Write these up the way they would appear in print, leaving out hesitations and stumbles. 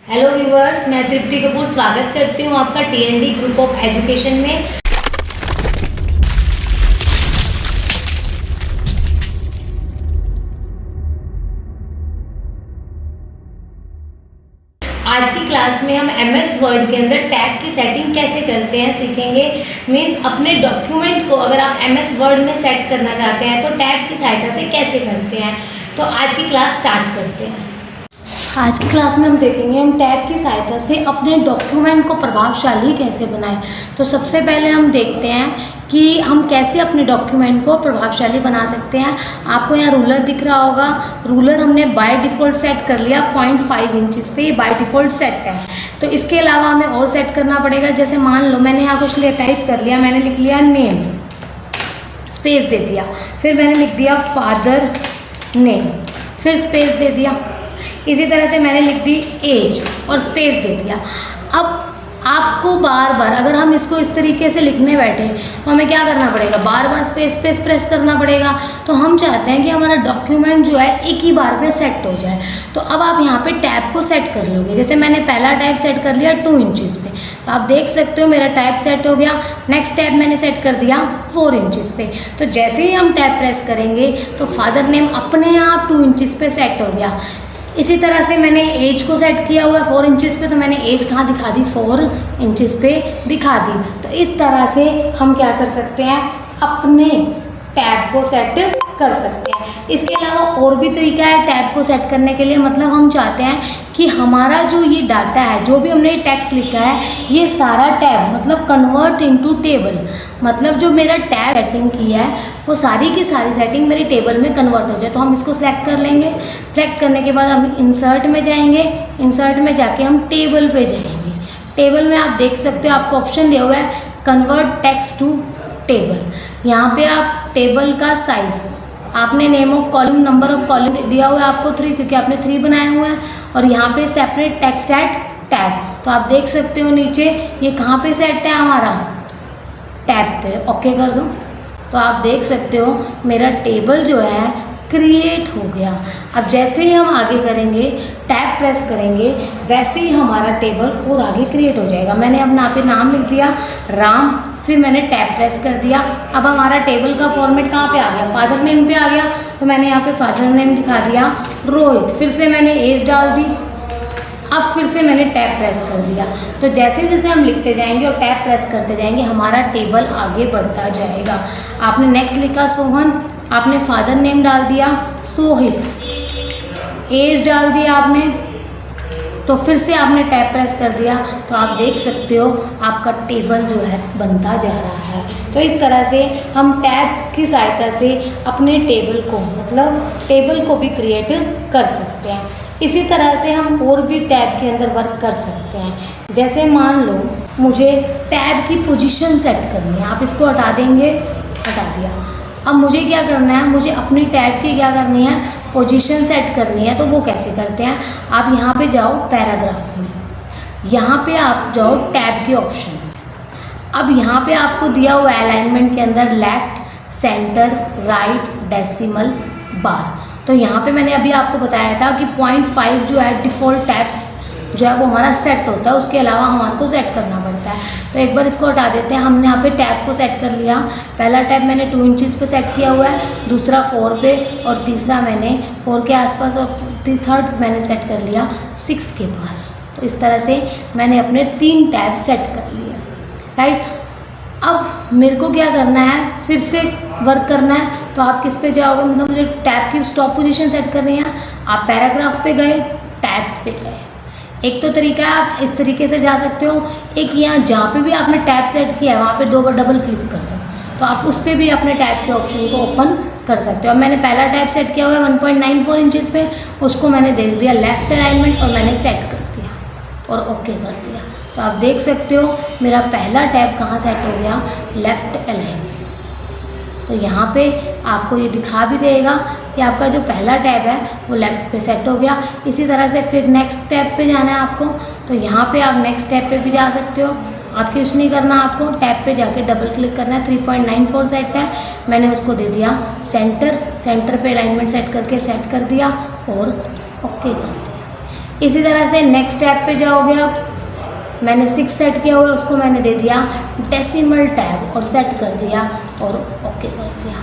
Hello viewers, मैं तृप्ति कपूर स्वागत करती हूँ आपका TND ग्रुप ऑफ एजुकेशन में। आज की क्लास में हम MS वर्ड के अंदर टैब की सेटिंग कैसे करते हैं सीखेंगे। मीन्स अपने डॉक्यूमेंट को अगर आप MS वर्ड में सेट करना चाहते हैं तो टैब की सहायता से कैसे करते हैं। तो आज की क्लास स्टार्ट करते हैं। आज की क्लास में हम देखेंगे हम टैब की सहायता से अपने डॉक्यूमेंट को प्रभावशाली कैसे बनाएं। तो सबसे पहले हम देखते हैं कि हम कैसे अपने डॉक्यूमेंट को प्रभावशाली बना सकते हैं। आपको यहाँ रूलर दिख रहा होगा। रूलर हमने बाय डिफ़ॉल्ट सेट कर लिया 0.5 इंचज़ पे, बाय डिफ़ॉल्ट सेट है। तो इसके अलावा हमें और सेट करना पड़ेगा। जैसे मान लो मैंने यहाँ कुछ टाइप कर लिया, मैंने लिख लिया नेम, स्पेस दे दिया, फिर मैंने लिख दिया फादर नेम, फिर स्पेस दे दिया। इसी तरह से मैंने लिख दी एज और स्पेस दे दिया। अब आपको बार बार अगर हम इसको इस तरीके से लिखने बैठे तो हमें क्या करना पड़ेगा, बार बार स्पेस प्रेस करना पड़ेगा। तो हम चाहते हैं कि हमारा डॉक्यूमेंट जो है एक ही बार पे सेट हो जाए। तो अब आप यहाँ पे टैब को सेट कर लोगे। जैसे मैंने पहला टैब सेट कर लिया 2 इंचज़ पे, तो आप देख सकते हो मेरा टैब सेट हो गया। नेक्स्ट टैब मैंने सेट कर दिया 4 इंचज़ पे। तो जैसे ही हम टैब प्रेस करेंगे तो फादर नेम अपने आप 2 इंचज़ पे सेट हो गया। इसी तरह से मैंने एज को सेट किया हुआ है 4 इंचज़ पे, तो मैंने एज कहाँ दिखा दी, 4 इंचज़ पे दिखा दी। तो इस तरह से हम क्या कर सकते हैं, अपने टैब को सेट कर सकते हैं। इसके अलावा और भी तरीका है टैब को सेट करने के लिए। मतलब हम चाहते हैं कि हमारा जो ये डाटा है, जो भी हमने टेक्स्ट लिखा है, ये सारा टैब मतलब कन्वर्ट इनटू टेबल, मतलब जो मेरा टैब सेटिंग किया है वो सारी की सारी सेटिंग मेरी टेबल में कन्वर्ट हो जाए। तो हम इसको सिलेक्ट कर लेंगे। सिलेक्ट करने के बाद हम इंसर्ट में जाएंगे। इंसर्ट में जाके हम टेबल पे जाएंगे। टेबल में आप देख सकते हो आपको ऑप्शन दिया हुआ है कन्वर्ट टेक्स्ट टू टेबल। यहाँ पे आप टेबल का साइज, आपने name of column, number of column दिया हुआ है आपको 3, क्योंकि आपने 3 बनाए हुए हैं। और यहाँ पे सेपरेट टेक्स्ट एट टैब, तो आप देख सकते हो नीचे ये कहाँ पे सेट है हमारा, टैब पे। ओके कर दो तो आप देख सकते हो मेरा टेबल जो है क्रिएट हो गया। अब जैसे ही हम आगे करेंगे, टैब प्रेस करेंगे, वैसे ही हमारा टेबल और आगे क्रिएट हो जाएगा। मैंने अब यहाँ पे नाम लिख दिया राम, फिर मैंने टैब प्रेस कर दिया। अब हमारा टेबल का फॉर्मेट कहाँ पे आ गया, फादर नेम पे आ गया। तो मैंने यहाँ पे फादर नेम दिखा दिया रोहित, फिर से मैंने एज डाल दी। अब फिर से मैंने टैब प्रेस कर दिया। तो जैसे जैसे हम लिखते जाएंगे और टैब प्रेस करते जाएंगे हमारा टेबल आगे बढ़ता जाएगा। आपने नेक्स्ट लिखा सोहन, आपने फादर नेम डाल दिया सोहित, एज डाल दिया आपने, तो फिर से आपने टैब प्रेस कर दिया। तो आप देख सकते हो आपका टेबल जो है बनता जा रहा है। तो इस तरह से हम टैब की सहायता से अपने टेबल को मतलब टेबल को भी क्रिएट कर सकते हैं। इसी तरह से हम और भी टैब के अंदर वर्क कर सकते हैं। जैसे मान लो मुझे टैब की पोजीशन सेट करनी है, आप इसको हटा देंगे, हटा दिया। अब मुझे क्या करना है, मुझे अपनी टैब की क्या करनी है, पोजीशन सेट करनी है। तो वो कैसे करते हैं, आप यहाँ पे जाओ पैराग्राफ में, यहाँ पे आप जाओ टैब के ऑप्शन में। अब यहाँ पे आपको दिया हुआ अलाइनमेंट के अंदर लेफ्ट, सेंटर, राइट, डेसिमल, बार। तो यहाँ पे मैंने अभी आपको बताया था कि 0.5 जो है डिफ़ॉल्ट टैब्स जो है वो हमारा सेट होता है, उसके अलावा हमारे को सेट करना पड़ता है। तो एक बार इसको हटा देते हैं। हमने यहाँ पे टैब को सेट कर लिया। पहला टैब मैंने 2 इंचज़ पे सेट किया हुआ है, दूसरा 4 पे, और तीसरा मैंने 4 के आसपास, और थर्ड मैंने सेट कर लिया 6 के पास। तो इस तरह से मैंने अपने 3 टैब सेट कर लिए, राइट। अब मेरे को क्या करना है, फिर से वर्क करना है। तो आप किस पे जाओगे, मतलब मुझे टैब की स्टॉप पोजीशन सेट करनी है। आप पैराग्राफ पे गए, टैब्स पे गए। एक तो तरीका है, आप इस तरीके से जा सकते हो। एक यहाँ जहाँ पे भी आपने टैब सेट किया है वहाँ पे 2 बार डबल क्लिक कर दो, तो आप उससे भी अपने टैब के ऑप्शन को ओपन कर सकते हो। अब मैंने पहला टैब सेट किया हुआ है 1.94 इंचज़ पे, उसको मैंने दे दिया लेफ़्ट अलाइनमेंट और मैंने सेट कर दिया और ओके कर दिया। तो आप देख सकते हो मेरा पहला टैब कहाँ सेट हो गया, लेफ़्ट अलाइनमेंट। तो यहाँ पे आपको ये दिखा भी देगा कि आपका जो पहला टैब है वो लेफ़्ट पे सेट हो गया। इसी तरह से फिर नेक्स्ट टैब पे जाना है आपको, तो यहाँ पे आप नेक्स्ट टैब पे भी जा सकते हो। आपके कुछ नहीं करना, आपको टैब पे जाके डबल क्लिक करना है। 3.94 सेट है, मैंने उसको दे दिया सेंटर, सेंटर पे अलाइनमेंट सेट करके सेट कर दिया और ओके कर दिया। इसी तरह से नेक्स्ट टैब पे जाओगे आप, मैंने 6 सेट किया हुआ है, उसको मैंने दे दिया डेसिमल टैब और सेट कर दिया और ओके कर दिया।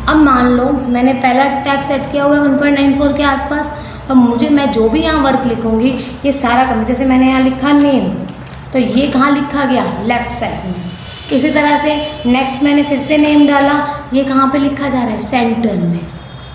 अब मान लो मैंने पहला टैब सेट किया हुआ है 1.94 के आसपास, अब मैं जो भी यहाँ वर्क लिखूँगी ये सारा कम, जैसे मैंने यहाँ लिखा नेम, तो ये कहाँ लिखा गया, लेफ़्ट साइड में। इसी तरह से नेक्स्ट मैंने फिर से नेम डाला, ये कहाँ पे लिखा जा रहा है, सेंटर में।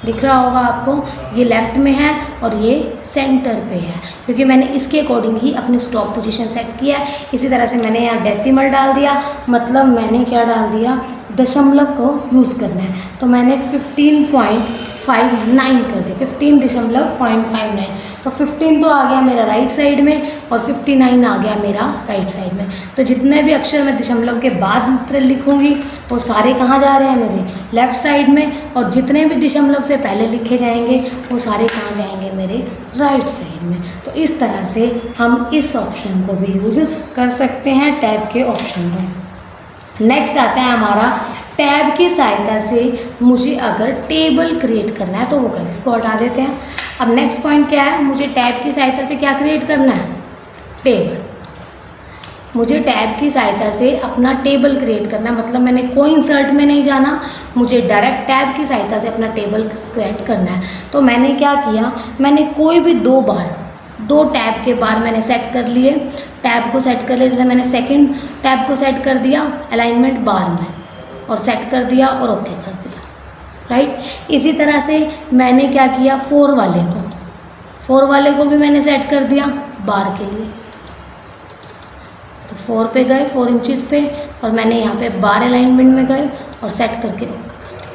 दिख रहा होगा आपको, ये लेफ़्ट में है और ये सेंटर पे है, क्योंकि मैंने इसके अकॉर्डिंग ही अपनी स्टॉप पोजीशन सेट किया है। इसी तरह से मैंने यहाँ डेसिमल डाल दिया, मतलब मैंने क्या डाल दिया, दशमलव को यूज़ करना है, तो मैंने 15.59 कर दिया, 15.59। तो 15 तो आ गया मेरा राइट साइड में और 59 आ गया मेरा राइट साइड में। तो जितने भी अक्षर मैं दशमलव के बाद लिखूँगी वो सारे कहाँ जा रहे हैं, मेरे लेफ़्ट साइड में, और जितने भी दशमलव से पहले लिखे जाएंगे वो सारे कहाँ जाएंगे, मेरे राइट साइड में। तो इस तरह से हम इस ऑप्शन को भी यूज़ कर सकते हैं, टैब के ऑप्शन को। नेक्स्ट आता है हमारा, टैब की सहायता से मुझे अगर टेबल क्रिएट करना है तो वो कैसे, इसको हटा देते हैं। अब नेक्स्ट पॉइंट क्या है, मुझे टैब की सहायता से क्या क्रिएट करना है, टेबल। मुझे टैब की सहायता से अपना टेबल क्रिएट करना है, मतलब मैंने कोई इंसर्ट में नहीं जाना, मुझे डायरेक्ट टैब की सहायता से अपना टेबल क्रिएट करना है। तो मैंने क्या किया, मैंने कोई भी 2 टैब के बार मैंने सेट कर लिए, टैब को सेट कर लिया। जैसे मैंने सेकंड टैब को सेट कर दिया अलाइनमेंट बार में और सेट कर दिया और ओके कर दिया, राइट। इसी तरह से मैंने क्या किया, 4 वाले को भी मैंने सेट कर दिया बार के लिए, तो 4 पे गए, 4 इंचज़ पे, और मैंने यहाँ पे बार अलाइनमेंट में गए और सेट करके ओके कर दिया।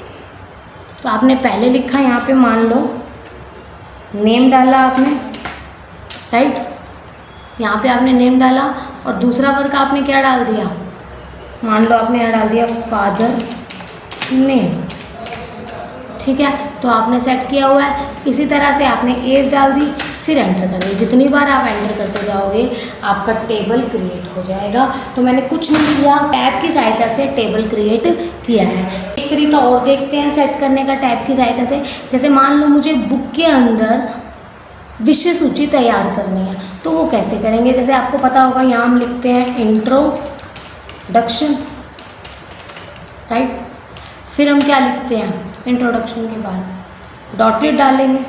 तो आपने पहले लिखा, यहाँ पे मान लो नेम डाला आपने, राइट, यहाँ पे आपने नेम डाला, और दूसरा वर्क आपने क्या डाल दिया, मान लो आपने यहाँ डाल दिया फादर नेम, ठीक है, तो आपने सेट किया हुआ है। इसी तरह से आपने एज डाल दी, फिर एंटर कर दिया। जितनी बार आप एंटर करते जाओगे आपका टेबल क्रिएट हो जाएगा। तो मैंने कुछ नहीं किया, टैब की सहायता से टेबल क्रिएट किया है। एक तरीका और देखते हैं सेट करने का टैब की सहायता से। जैसे मान लो मुझे बुक के अंदर विषय सूची तैयार करनी है, तो वो कैसे करेंगे। जैसे आपको पता होगा, यहाँ हम लिखते हैं इंट्रोडक्शन, राइट, फिर हम क्या लिखते हैं, इंट्रोडक्शन के बाद डॉटेड डालेंगे,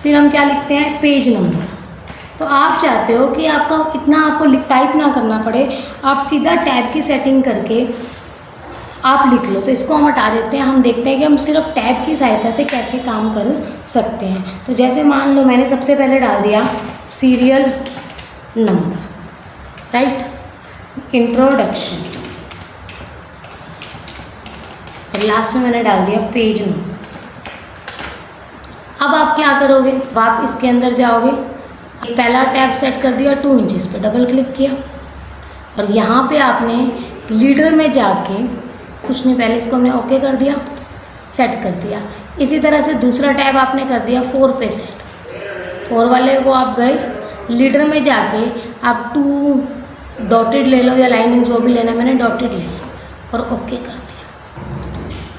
फिर हम क्या लिखते हैं, पेज नंबर। तो आप चाहते हो कि आपका इतना आपको टाइप ना करना पड़े, आप सीधा टैब की सेटिंग करके आप लिख लो। तो इसको हम हटा देते हैं, हम देखते हैं कि हम सिर्फ टैब की सहायता से कैसे काम कर सकते हैं। तो जैसे मान लो मैंने सबसे पहले डाल दिया सीरियल नंबर, राइट, इंट्रोडक्शन, और लास्ट में मैंने डाल दिया पेज नंबर। अब आप क्या करोगे, आप इसके अंदर जाओगे, पहला टैब सेट कर दिया, 2 इंचज़ पे डबल क्लिक किया, और यहाँ पे आपने लीडर में जाके कुछ नहीं, पहले इसको हमने ओके कर दिया, सेट कर दिया। इसी तरह से दूसरा टैब आपने कर दिया 4 पे सेट, 4 वाले को आप गए, लीडर में जाके आप 2 डॉटेड ले लो या लाइनिंग जो भी लेना, मैंने डॉटेड ले लिया और ओके कर दिया।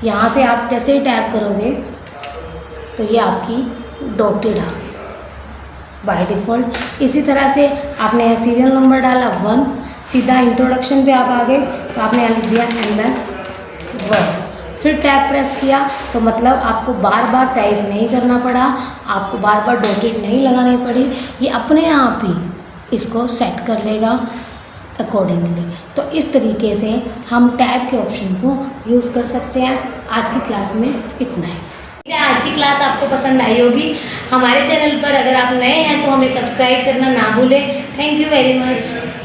यहाँ से आप जैसे ही टैब करोगे तो ये आपकी डॉटेड आ गई बाय डिफ़ॉल्ट। इसी तरह से आपने यहाँ सीरियल नंबर डाला 1, सीधा इंट्रोडक्शन पे आप आ गए, तो आपने यहाँ लिख दिया MS वर्ड, फिर टैब प्रेस किया, तो मतलब आपको बार बार टाइप नहीं करना पड़ा, आपको बार बार डॉटेड नहीं लगानी पड़ी, ये अपने आप ही इसको सेट कर लेगा अकॉर्डिंगली। तो इस तरीके से हम टैब के ऑप्शन को यूज़ कर सकते हैं। आज की क्लास में इतना ही। आज की क्लास आपको पसंद आई होगी। हमारे चैनल पर अगर आप नए हैं तो हमें सब्सक्राइब करना ना भूलें। Thank you very much.